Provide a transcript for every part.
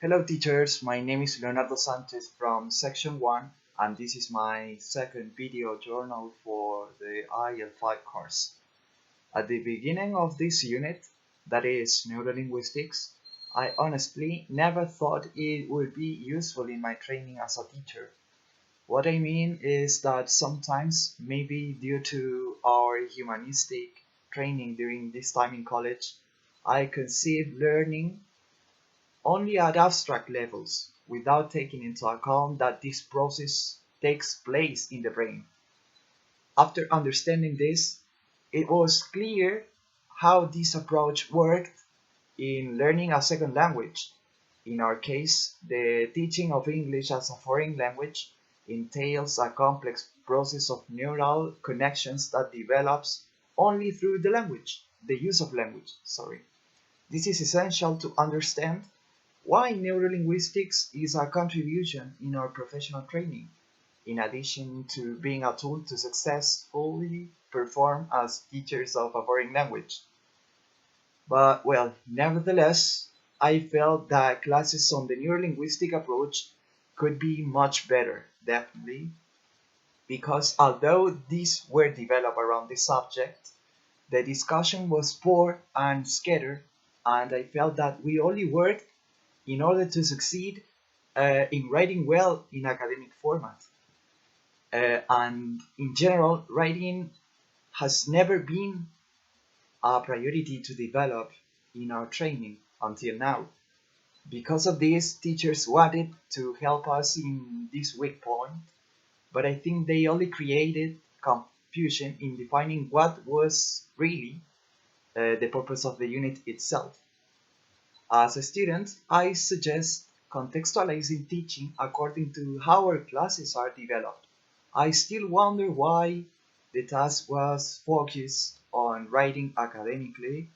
Hello teachers, my name is Leonardo Sanchez from Section 1 and this is my second video journal for the IEL 5 course. At the beginning of this unit, that is Neurolinguistics, I honestly never thought it would be useful in my training as a teacher. What I mean is that sometimes, maybe due to our humanistic training during this time in college, I conceive learning only at abstract levels, without taking into account that this process takes place in the brain. After understanding this, it was clear how this approach worked in learning a second language. In our case, the teaching of English as a foreign language entails a complex process of neural connections that develops only through the use of language, sorry. This is essential to understand why neurolinguistics is a contribution in our professional training, in addition to being a tool to successfully perform as teachers of a foreign language. But, well, nevertheless, I felt that classes on the neurolinguistic approach could be much better, definitely, because although these were developed around this subject, the discussion was poor and scattered, and I felt that we only worked in order to succeed in writing well in academic format. And in general, writing has never been a priority to develop in our training until now. Because of this, teachers wanted to help us in this weak point, but I think they only created confusion in defining what was really the purpose of the unit itself. As a student, I suggest contextualizing teaching according to how our classes are developed. I still wonder why the task was focused on writing academically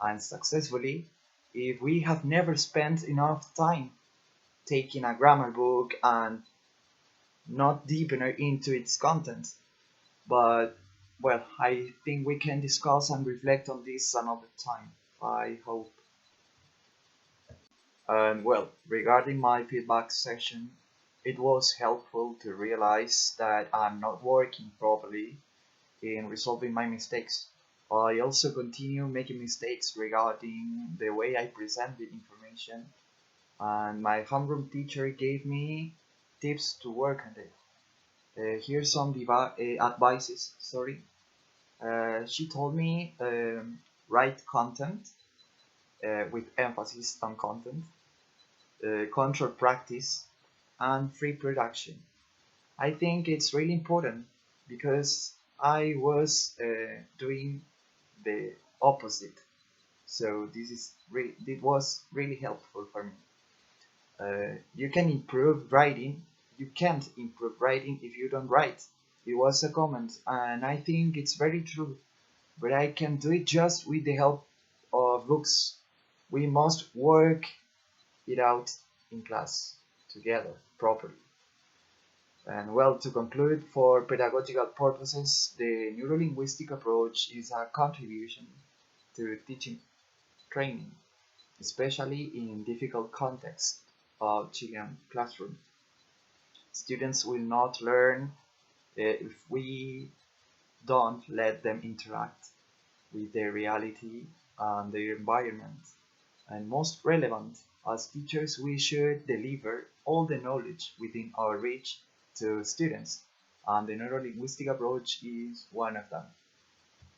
and successfully if we have never spent enough time taking a grammar book and not deeper into its content. But, well, I think we can discuss and reflect on this another time. I hope. And well, regarding my feedback session, it was helpful to realize that I'm not working properly in resolving my mistakes. I also continue making mistakes regarding the way I present the information, and my homeroom teacher gave me tips to work on it. Here's some advices. Sorry. She told me write content with emphasis on content, control practice, and free production. I think it's really important because I was doing the opposite. So it was really helpful for me. You can improve writing. You can't improve writing if you don't write. It was a comment, and I think it's very true. But I can do it just with the help of books. We must work it out in class together properly. And well, to conclude, for pedagogical purposes, the neurolinguistic approach is a contribution to teaching training, especially in difficult contexts of Chilean classroom. Students will not learn if we don't let them interact with their reality and their environment. And most relevant, as teachers, we should deliver all the knowledge within our reach to students, and the neurolinguistic approach is one of them.